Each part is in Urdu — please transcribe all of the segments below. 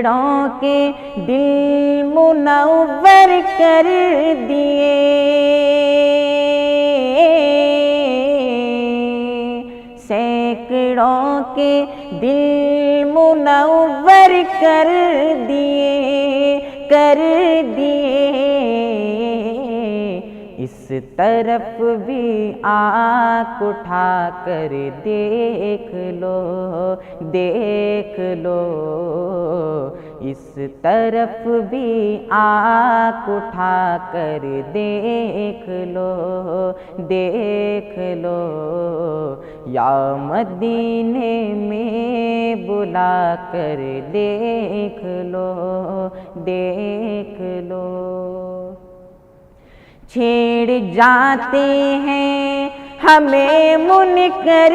سینکڑوں کے دل منور کر دیے، سینکڑوں کے دل منور کر دیے، کر دیے۔ اس طرف بھی آنکھ اٹھا کر دیکھ لو، دیکھ لو، اس طرف بھی آنکھ اٹھا کر دیکھ لو، دیکھ لو، یا مدینے میں بلا کر دیکھ لو، دیکھ لو۔ چھیڑ جاتے ہیں ہمیں منکر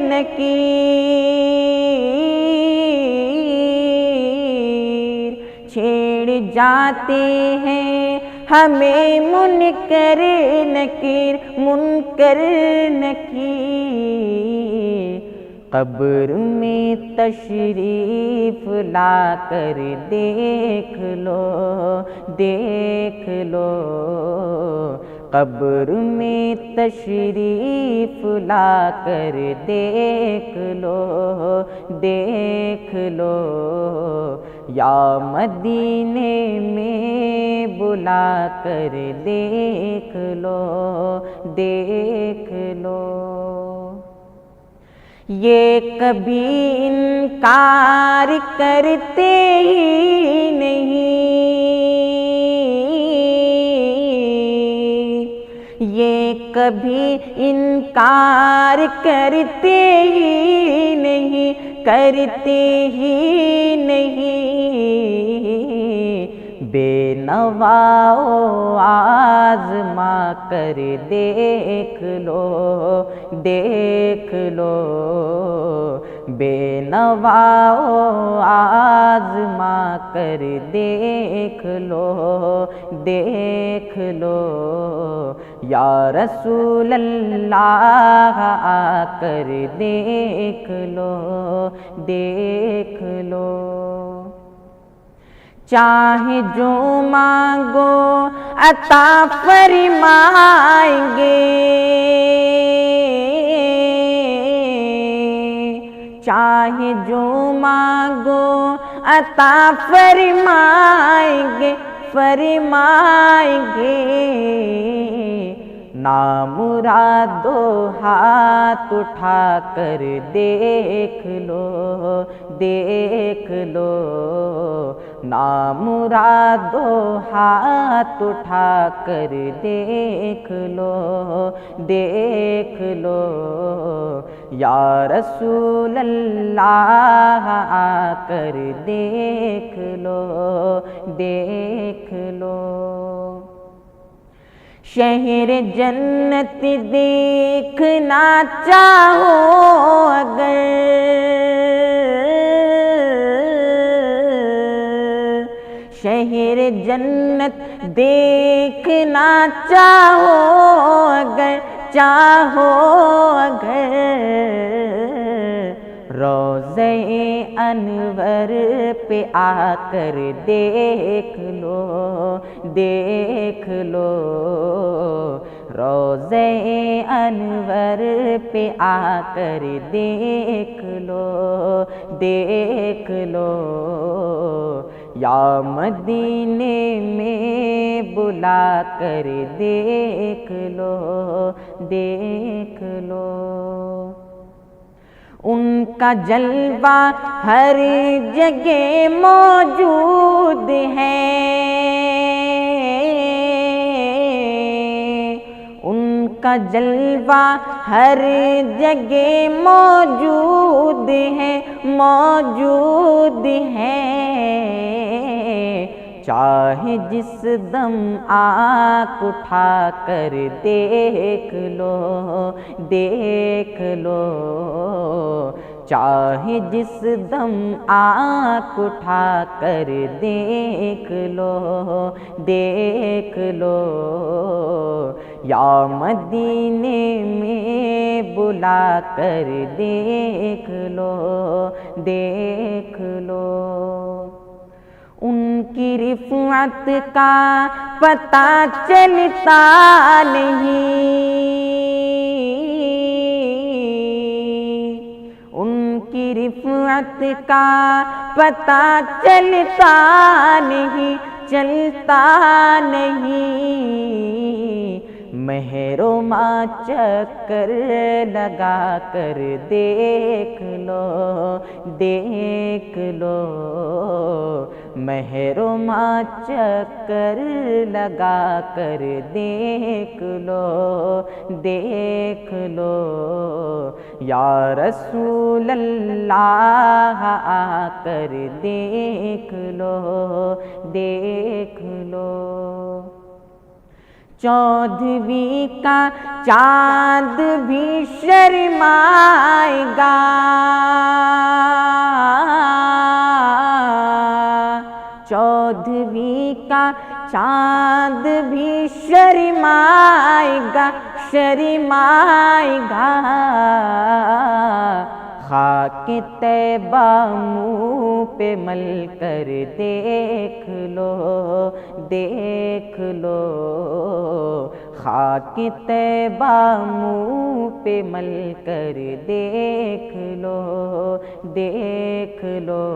نکیر، چھیڑ جاتے ہیں ہمیں منکر نکیر، منکر نکیر۔ قبر میں تشریف لا کر دیکھ لو، دیکھ لو، قبر میں تشریف لا کر دیکھ لو، دیکھ لو، یا مدینے میں بلا کر دیکھ لو، دیکھ لو۔ یہ کبھی انکار کرتے ہی نہیں، یہ کبھی انکار کرتے ہی نہیں، کرتے ہی نہیں۔ بے نواؤ آزما کر دیکھ لو، دیکھ لو، بے نواؤ آزما کر دیکھ لو، دیکھ لو، یا رسول اللہ آ کر دیکھ لو، دیکھ لو۔ چاہے جو مانگو عطا فرمائیں گے، چاہے جو مانگو عطا فرمائیں گے، فرمائیں گے۔ نامرادو ہاتھ اٹھا کر دیکھ لو، دیکھ لو، نامرادو ہاتھ اٹھا کر دیکھ لو، دیکھ لو، یا رسول اللہ آ کر دیکھ لو، دیکھ لو۔ شہر جنت دیکھنا چاہو اگر، شہر جنت دیکھنا چاہو اگر، چاہو اگر، روضہ انور پہ آ کر دیکھ لو، دیکھ لو، روضہ انور پہ آ کر دیکھ لو، دیکھ لو، یا مدینے میں بلا کر دیکھ لو، دیکھ لو۔ ان کا جلوہ ہر جگہ موجود ہے، ان کا جلوہ ہر جگہ موجود ہے، موجود ہے۔ چاہے جس دم آنکھ اٹھا کر دیکھ لو، دیکھ لو، چاہے جس دم آنکھ اٹھا کر دیکھ لو، دیکھ لو، یا مدینے میں بلا کر دیکھ لو، دیکھ لو۔ کی رفعت کا پتہ چلتا نہیں، ان کی رفعت کا پتہ چلتا نہیں، چلتا نہیں۔ مہر و ماں چکر لگا کر دیکھ لو، دیکھ لو، مہر و ماں چکر لگا کر دیکھ لو، دیکھ لو، یا رسول اللہ آ کر دیکھ لو، دیکھ لو۔ چودھویں کا چاند بھی شرمائے گا، چودھویں کا چاند بھی شرمائے گا، شرمائے گا، خاک طیبہ منہ پہ مل کر دیکھ لو، دیکھ لو، خاک طیبہ منہ پہ مل کر دیکھ لو، دیکھ لو،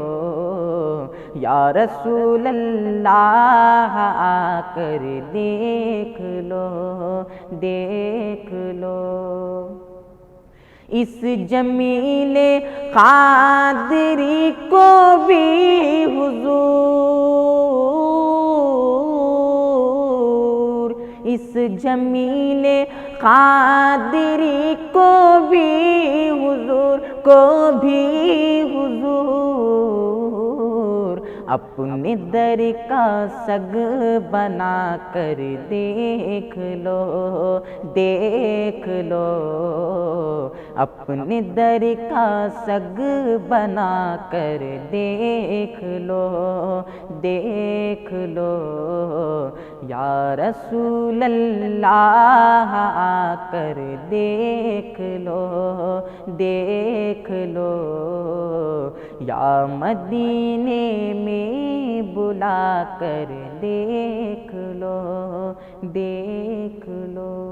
یا رسول اللہ آ کر دیکھ لو، دیکھ لو۔ اس جمیل قادری کو بھی حضور، اس جمیل قادری کو بھی حضور، کو بھی حضور، اپنے در کا سگ بنا کر دیکھ لو، دیکھ لو، اپنے در کا سگ بنا کر دیکھ لو، دیکھ لو، یا رسول اللہ آ کر دیکھ لو، دیکھ لو، یا مدینے میں بلا کر دیکھ لو، دیکھ لو۔